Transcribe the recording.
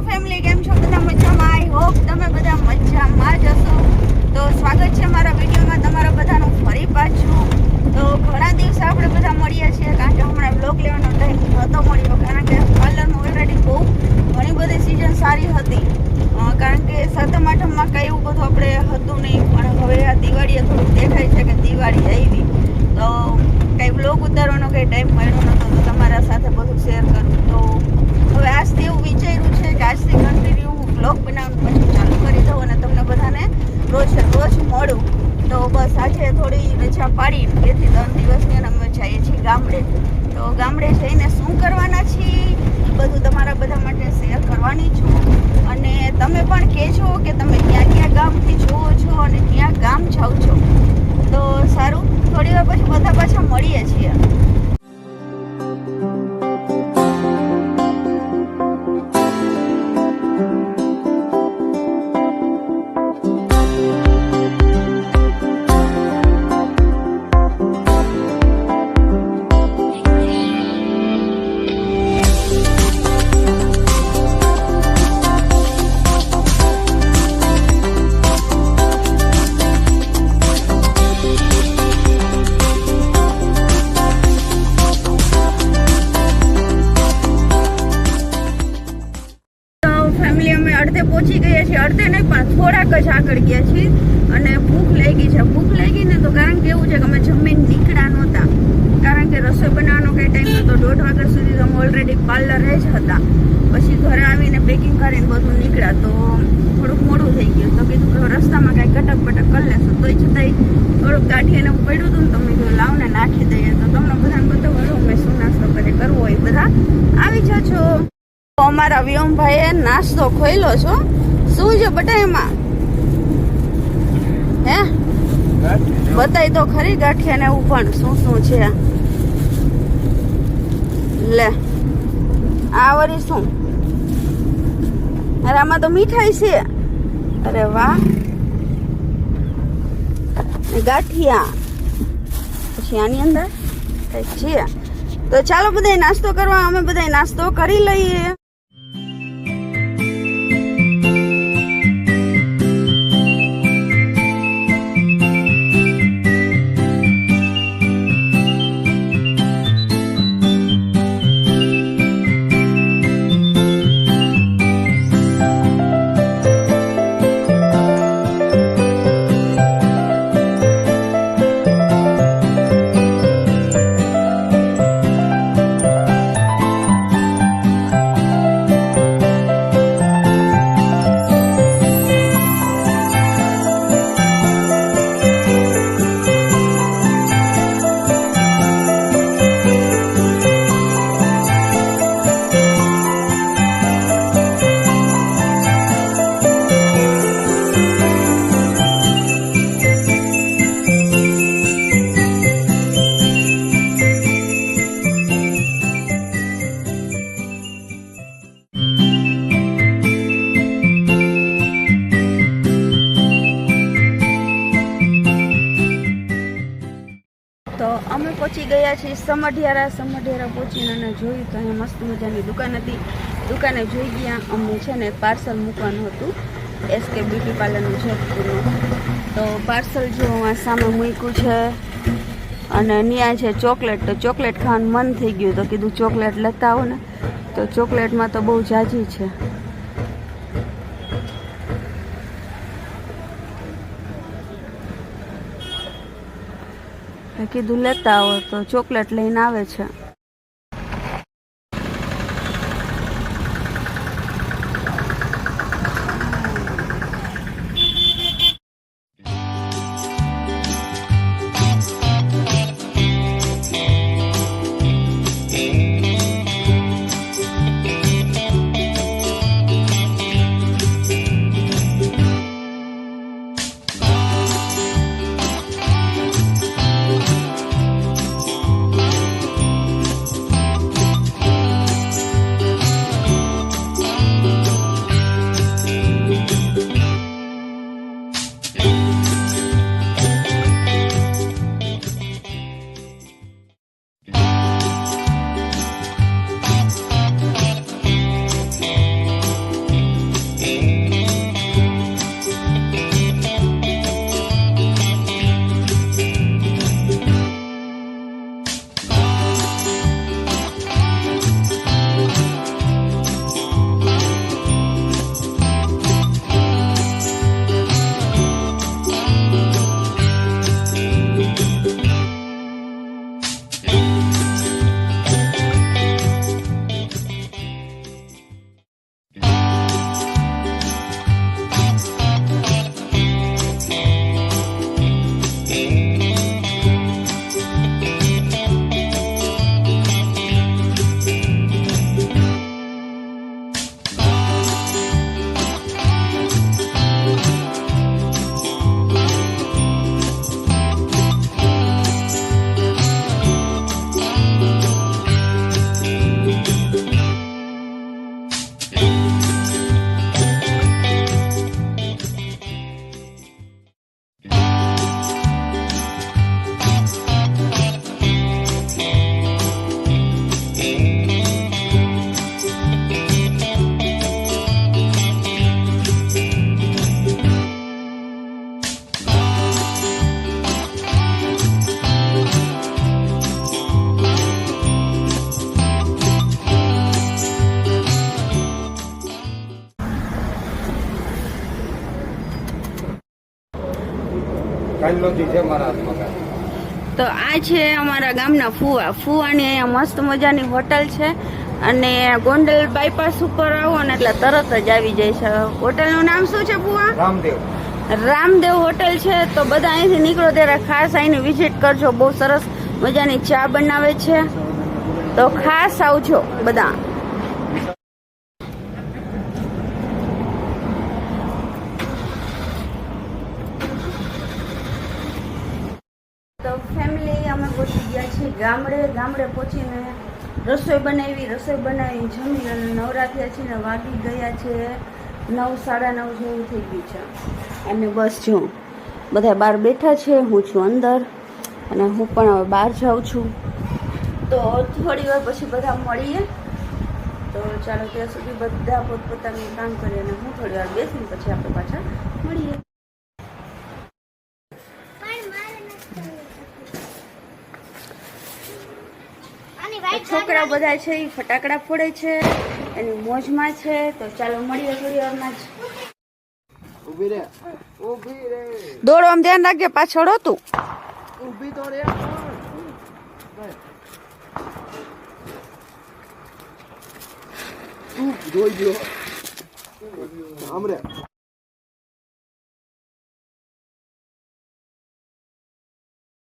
Family, કેમ છો બધા? મજામાં? આઈ હોપ તમે બધા મજામાં જ હશો. તો સ્વાગત છે મારા વિડીયોમાં તમારા બધાનું ફરી પાછું. તો ઘણા દિવસે આપણે બધા મળીએ છીએ, કારણ કે હમણાં બ્લોગ લેવાનો ટાઈમ નહોતો મળ્યો, કારણ કે પાર્લરમાં ઓલરેડી બહુ ઘણી બધી સિઝન સારી હતી. કારણ કે સાતમ આઠમમાં કંઈ એવું બધું આપણે હતું નહીં, પણ હવે આ દિવાળીએ થોડુંક દેખાય છે કે દિવાળી આવી, તો કંઈ બ્લોગ ઉતારવાનો કંઈ ટાઈમ મળ્યો નહોતો, તો તમારા સાથે બધું શેર કરું. તો હવે આજથી એવું વિચાર્યું છે કે આજથી કન્ટિન્યુ હું બ્લોગ બનાવવાનું પછી ચાલુ કરી દઉં અને તમને બધાને રોજ મળું. તો બસ આજે થોડી રજા પાડી 2 થી 3 દિવસની અને અમે જઈએ છીએ ગામડે. તો ગામડે જઈને શું કરવાના છીએ એ બધું તમારા બધા માટે શેર કરવાની છું. અને તમે પણ કહેજો કે તમે ક્યાં ક્યાં ગામથી જુઓ છો અને ક્યાં ગામ જાઓ છો. તો સારું, થોડી વાર પછી બધા પાછા મળીએ છીએ. અડધે પહોંચી ગયા છીએ, અડધે નહીં પણ થોડાક જ આગળ ગયા છીએ અને ભૂખ લાગી છે. ભૂખ લાગી ને તો કારણ કે એવું છે કે અમે જમીન નીકળ્યા નહોતા, કારણ કે રસોઈ બનાવવાનો કંઈ ટાઈમ નહોતો. 1:30 વાગ્યા સુધી તો અમે ઓલરેડી પાર્લરે જ હતા. પછી ઘરે આવીને પેકિંગ કરીને બધું નીકળ્યા, તો થોડુંક મોડું થઈ ગયું. તો કીધું કે રસ્તામાં કાંઈ કટક બટક કરી લેશું. તોય છતાંય થોડુંક ગાંઠીને પડ્યું હતું ને, તો મેં કીધું લાવને નાખી દઈએ. તો તમને બધાને બતાવું મેં શું નાસ્તો કરે કરવો હોય બધા આવી જજો. અમારા વ્યોમભાઈએ નાસ્તો ખોઈલો છો. શું છે બટા એમાં? હે બતાય તો ખરી ગાંઠિયા ને એવું પણ શું છે. લે આ વરી શું? અરે આમાં તો મીઠાઈ છે. અરે વાહ, ગાંઠિયા. પછી આની અંદર કઈક છે. તો ચાલો બધાય નાસ્તો કરવા. અમે બધાય નાસ્તો કરી લઈએ. તો અમે પહોંચી ગયા છીએ સમઢિયારા પહોંચીને અને જોયું તો અહીંયા મસ્ત મજાની દુકાન હતી. દુકાને જોઈ ગયા. અમને છે ને પાર્સલ મૂકવાનું હતું એસકે બ્યુટી પાર્લરનું જોધપુરનું. તો પાર્સલ જો સામે મૂક્યું છે અને ત્યાં છે ચોકલેટ. તો ચોકલેટ ખાવાનું મન થઈ ગયું, તો કીધું ચોકલેટ લેતા આવો ને. તો ચોકલેટમાં તો બહુ જાજી છે. કીધું લેતા આવો, તો ચોકલેટ લઈને આવે છે. કાલનો દી છે મારા હાથમાં. તો આ છે અમારા ગામના ફુવાની અહીંયા મસ્ત મજાની હોટલ છે અને ગોંડલ બાયપાસ ઉપર આવો ને એટલે તરત જ આવી જાય છે. હોટલનું નામ શું છે ફુવા? રામદેવ હોટલ છે. તો બધા અહીંથી નીકળો ત્યારે ખાસ અહીંની વિઝિટ કરજો. બહુ સરસ મજાની ચા બનાવે છે, તો ખાસ આવજો બધા. તો ફેમિલી અમે પહોંચી ગયા છીએ ગામડે પહોંચીને રસોઈ બનાવી જમી અને નવરાત્રિ છે ને વાગી ગયા છે 9, 9:30 જેવું થઈ ગયું છે. અને બસ જો બધા બહાર બેઠા છે, હું છું અંદર અને હું પણ હવે બહાર જાઉં છું. તો થોડી વાર પછી બધા મળીએ. તો ચાલો ત્યાં સુધી બધા પોતપોતાનું કામ કરીએ અને હું થોડી વાર બેસીને પછી આપણે પાછા મળીએ. છોકરા બધા છે એ ફટાકડા ફોડે છે, એની મોજમાં છે. તો ચાલો મળીએ થોડી વારમાં જ. ઊભી રે. દોડો આમ ધ્યાન રાખજે, પાછળ હતું. ઊભી તો રે. તું જોઈ ગયો. આમ રે.